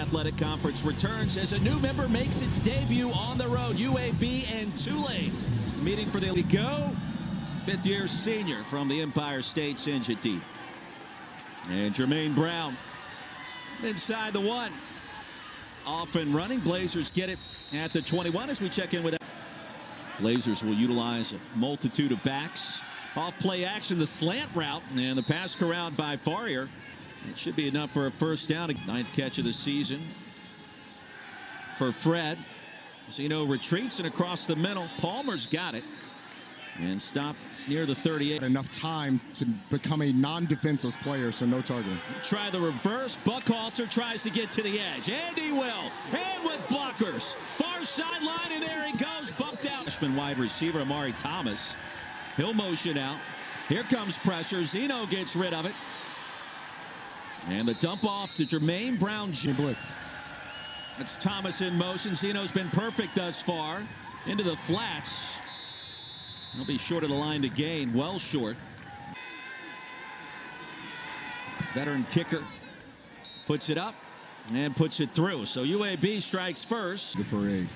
Athletic Conference returns as a new member makes its debut on the road. UAB and Tulane meeting for the go. Fifth-year senior from the Empire State Sinjati. And Jermaine Brown inside the one. Off and running. Blazers get it at the 21 as we check in with. Blazers will utilize a multitude of backs. Off play action, the slant route, and the pass corralled by Farrier. It should be enough for a first down. Ninth catch of the season for Fred. Zeno retreats and across the middle. Palmer's got it and stopped near the 38. Enough time to become a non-defenseless player, so no targeting. Try the reverse. Buckhalter tries to get to the edge, and he will. And with blockers, far sideline, and there he goes, bumped out. Freshman wide receiver Amari Thomas. He'll motion out. Here comes pressure. Zeno gets rid of it. And the dump off to Jermaine Brown. Blitz. It's Thomas in motion. Zeno's been perfect thus far. Into the flats. He'll be short of the line to gain. Well short. Veteran kicker puts it up and puts it through. So UAB strikes first. The parade.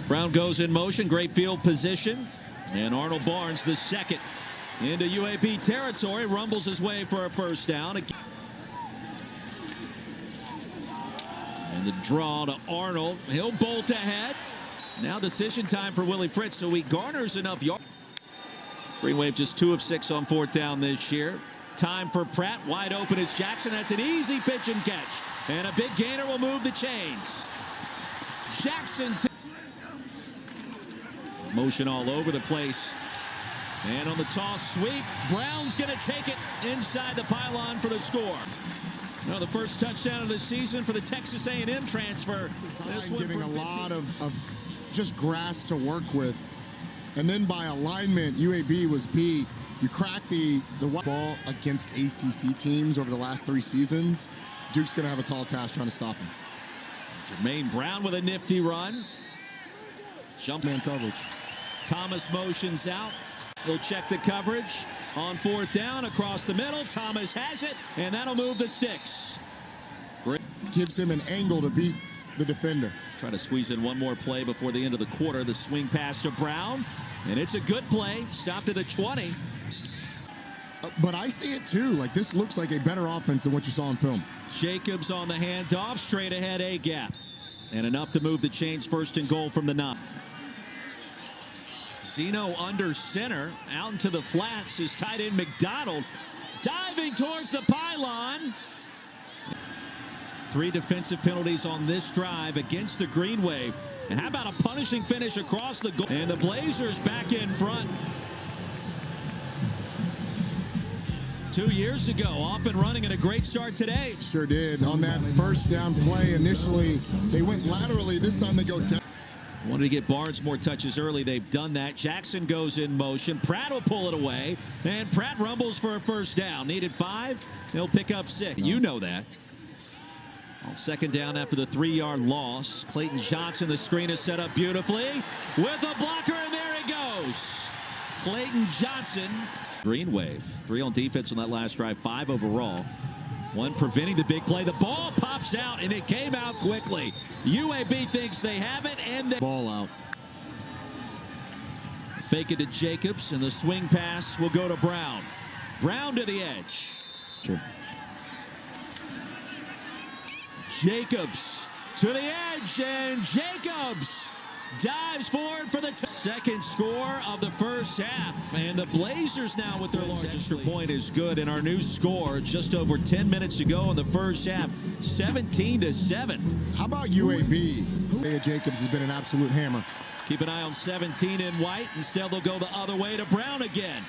Brown goes in motion. Great field position. And Arnold Barnes, the second, into UAB territory, rumbles his way for a first down. And the draw to Arnold. He'll bolt ahead. Now decision time for Willie Fritz, so he garners enough yards. Green Wave just 2 of 6 on fourth down this year. Time for Pratt. Wide open is Jackson. That's an easy pitch and catch. And a big gainer will move the chains. Jackson. Motion all over the place. And on the toss sweep, Brown's going to take it inside the pylon for the score. Now the first touchdown of the season for the Texas A&M transfer. This one giving a lot of just grass to work with. And then by alignment, UAB was beat. You crack the ball against ACC teams over the last 3 seasons. Duke's going to have a tall task trying to stop him. Jermaine Brown with a nifty run. Jump man coverage. Thomas motions out. He'll check the coverage on fourth down across the middle. Thomas has it, and that'll move the sticks. Gives him an angle to beat the defender. Try to squeeze in one more play before the end of the quarter. The swing pass to Brown, and it's a good play. Stopped at the 20. But I see it too. Like, this looks like a better offense than what you saw in film. Jacobs on the handoff, straight ahead A gap, and enough to move the chains. First and goal from the 9. Zeno under center, out into the flats is tight end McDonald, diving towards the pylon. 3 defensive penalties on this drive against the Green Wave. And how about a punishing finish across the goal? And the Blazers back in front. 2 years ago, off and running, and a great start today. Sure did. On that first down play, initially they went laterally. This time they go down. Wanted to get Barnes more touches early. They've done that. Jackson goes in motion. Pratt will pull it away. And Pratt rumbles for a first down. Needed 5. He'll pick up 6. You know that. On second down after the 3-yard loss. Clayton Johnson, the screen is set up beautifully. With a blocker, and there he goes. Clayton Johnson. Green Wave. 3 on defense on that last drive. 5 overall. 1 preventing the big play. The ball pops out, and it came out quickly. UAB thinks they have it, and they ball out. Fake it to Jacobs, and the swing pass will go to Brown. Brown to the edge. Sure. Jacobs to the edge, and Jacobs dives forward for the second score of the first half. And the Blazers now with their largest extra point is good. And our new score just over 10 minutes to go in the first half, 17-7. How about UAB? Jacobs has been an absolute hammer. Keep an eye on 17 in white. Instead, they'll go the other way to Brown again.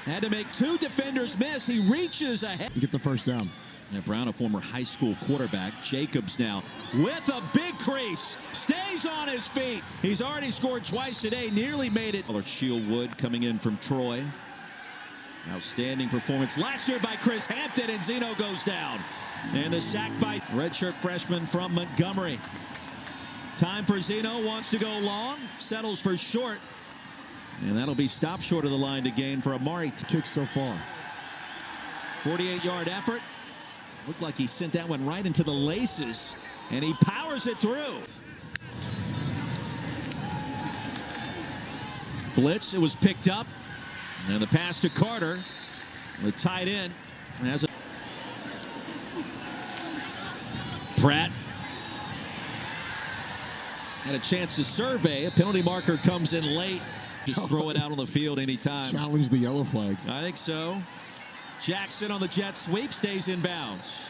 Had to make 2 defenders miss. He reaches ahead. Get the first down. Yeah, Brown, a former high school quarterback. Jacobs now with a big crease. Stays on his feet. He's already scored twice today. Nearly made it. Shieldwood coming in from Troy. Outstanding performance last year by Chris Hampton, and Zeno goes down. And the sack by redshirt freshman from Montgomery. Time for Zeno. Wants to go long. Settles for short. And that'll be stopped short of the line to gain for Amari. Kick so far. 48-yard effort. Looked like he sent that one right into the laces, and he powers it through. Blitz, it was picked up, and the pass to Carter, the tight end, has a Pratt had a chance to survey. A penalty marker comes in late. Just throw it out on the field anytime. Challenge the yellow flags. I think so. Jackson on the jet sweep, stays in bounds.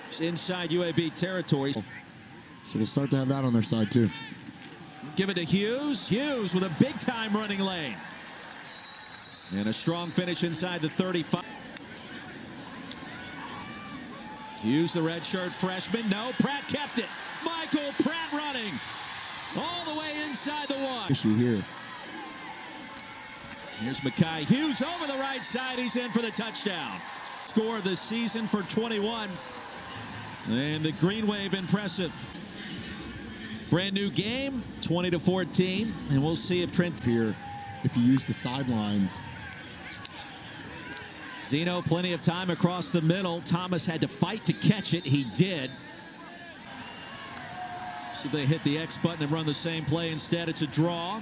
It's inside UAB territory. So we'll start to have that on their side too. Give it to Hughes. Hughes with a big-time running lane. And a strong finish inside the 35. Hughes, the redshirt freshman. No, Pratt kept it. Michael Pratt running all the way inside the one. Issue here. Here's Mekhi Hughes over the right side. He's in for the touchdown. Score of the season for 21. And the Green Wave impressive. Brand new game, 20-14. And we'll see if Trent here, if you use the sidelines. Zeno, plenty of time across the middle. Thomas had to fight to catch it. He did. See if they hit the X button and run the same play. Instead, it's a draw.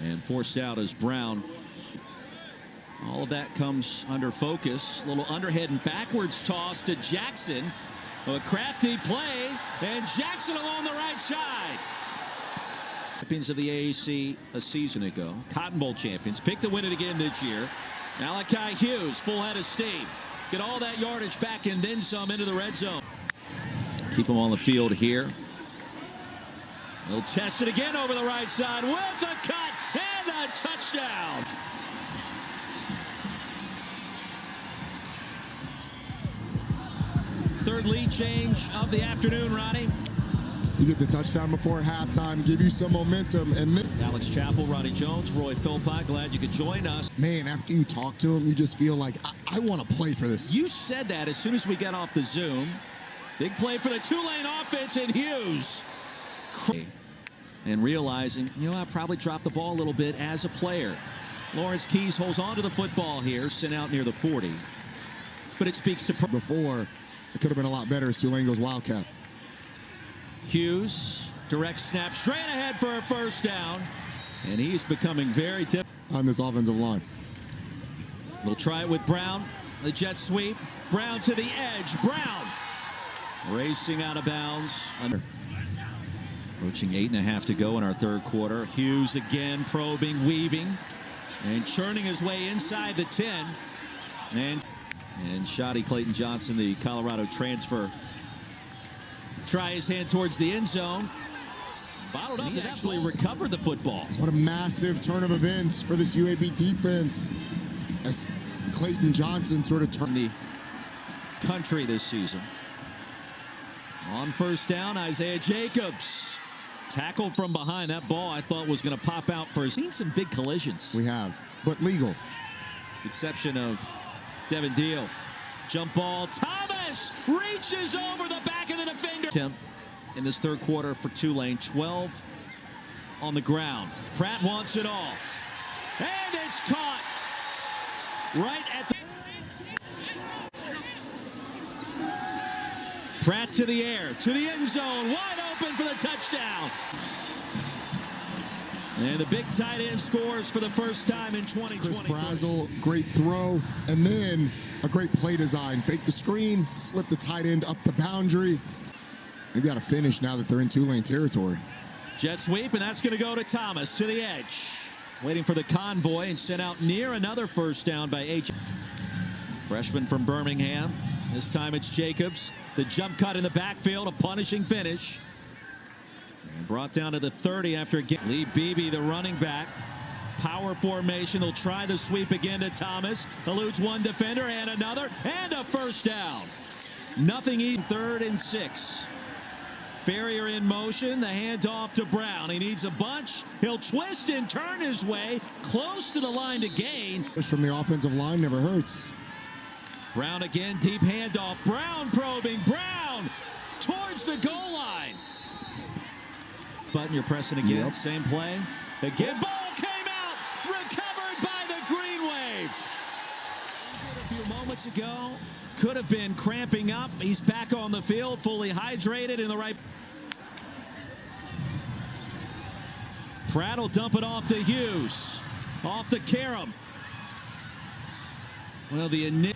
And forced out is Brown. All of that comes under focus. A little underhead and backwards toss to Jackson. A crafty play, and Jackson along the right side. Champions of the AAC a season ago. Cotton Bowl champions. Picked to win it again this year. Malachi Hughes, full head of steam. Get all that yardage back and then some into the red zone. Keep them on the field here. They'll test it again over the right side with a cut and a touchdown. Third lead change of the afternoon, Ronnie. You get the touchdown before halftime, give you some momentum, and then Alex Chappell, Ronnie Jones, Roy Philpott, glad you could join us. Man, after you talk to him, you just feel like, I want to play for this. You said that as soon as we got off the Zoom. Big play for the Tulane offense, and Hughes. And realizing, you know, I probably dropped the ball a little bit as a player. Lawrence Keys holds on to the football here, sent out near the 40. But it speaks to... Before, it could have been a lot better as Tulane goes Wildcat. Hughes, direct snap, straight ahead for a first down. And he's becoming very difficult on this offensive line. They'll try it with Brown. The jet sweep. Brown to the edge. Brown racing out of bounds. Approaching 8.5 to go in our third quarter. Hughes again probing, weaving, and churning his way inside the 10. And Shoddy Clayton Johnson, the Colorado transfer, try his hand towards the end zone. Bottled up and actually recovered the football. What a massive turn of events for this UAB defense as Clayton Johnson sort of turned the country this season. On first down, Isaiah Jacobs. Tackled from behind. That ball I thought was going to pop out first. Seen some big collisions. We have, but legal. Exception of Devin Deal. Jump ball. Thomas reaches over the back of the defender. In this third quarter for Tulane, 12 on the ground. Pratt wants it all. And it's caught right at the... Pratt to the air, to the end zone, wide open for the touchdown. And the big tight end scores for the first time in 2020. Chris Brazel, great throw, and then a great play design. Fake the screen, slip the tight end up the boundary. They've got to finish now that they're in Tulane territory. Jet sweep, and that's going to go to Thomas to the edge. Waiting for the convoy and sent out near another first down by H. Freshman from Birmingham. This time it's Jacobs. The jump cut in the backfield, a punishing finish. And brought down to the 30 after again. Lee Beebe, the running back. Power formation. They'll try the sweep again to Thomas. Eludes one defender and another. And a first down. Nothing even. 3rd and 6. Ferrier in motion. The handoff to Brown. He needs a bunch. He'll twist and turn his way close to the line to gain. Push from the offensive line never hurts. Brown again, deep handoff. Brown probing. Brown towards the goal line. Button you're pressing again. Yep. Same play. Again, ball came out. Recovered by the Green Wave. A few moments. minutes ago. Could have been cramping up. He's back on the field, fully hydrated in the right. Pratt will dump it off to Hughes. Off the carom. Well, the initial.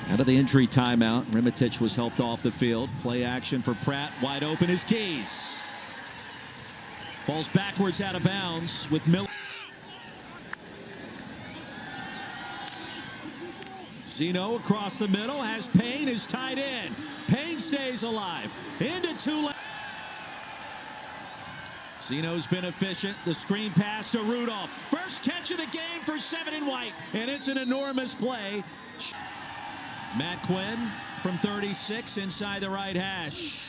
Out of the injury timeout, Rimitich was helped off the field. Play action for Pratt. Wide open is Keys. Falls backwards out of bounds with Miller. Zeno across the middle has Payne, is tied in. Payne stays alive. Into Tulane. Zeno's been efficient. The screen pass to Rudolph. First catch of the game for 7 and White. And it's an enormous play. Matt Quinn from 36 inside the right hash.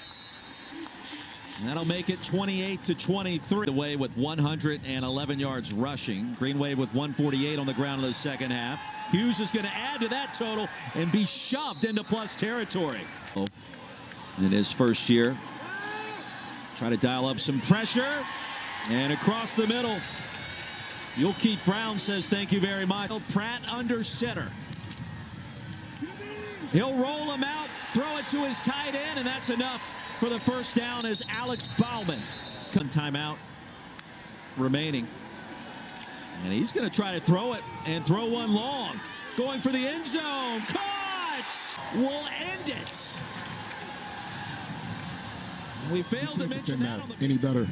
And that'll make it 28-23. Away with 111 yards rushing. Greenway with 148 on the ground in the second half. Hughes is going to add to that total and be shoved into plus territory. In his first year, try to dial up some pressure. And across the middle, Keith Brown says thank you very much. Pratt under center. He'll roll him out, throw it to his tight end, and that's enough for the first down as Alex Bauman. Timeout remaining. And he's going to try to throw it and throw one long. Going for the end zone. Caught! Will end it. We failed to mention that any better.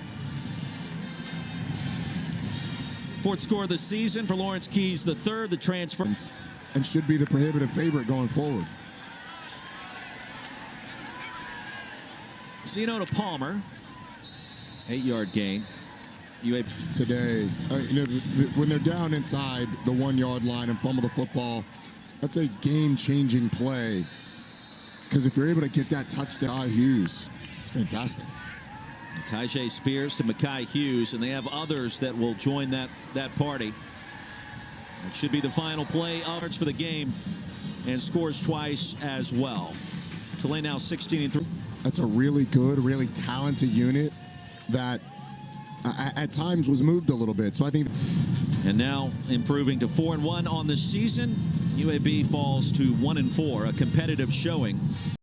Fourth score of the season for Lawrence Keys III, the transfer. And should be the prohibitive favorite going forward. Zeno to Palmer. 8-yard gain. UAB today, when they're down inside the 1-yard line and fumble the football, that's a game-changing play. Because if you're able to get that touchdown, Hughes, it's fantastic. Tyjae Spears to Mekhi Hughes, and they have others that will join that party. It should be the final play for the game, and scores twice as well. Tulane now 16-3. That's a really good, really talented unit that at times was moved a little bit. So I think. And now improving to 4-1 on the season. UAB falls to 1-4, a competitive showing.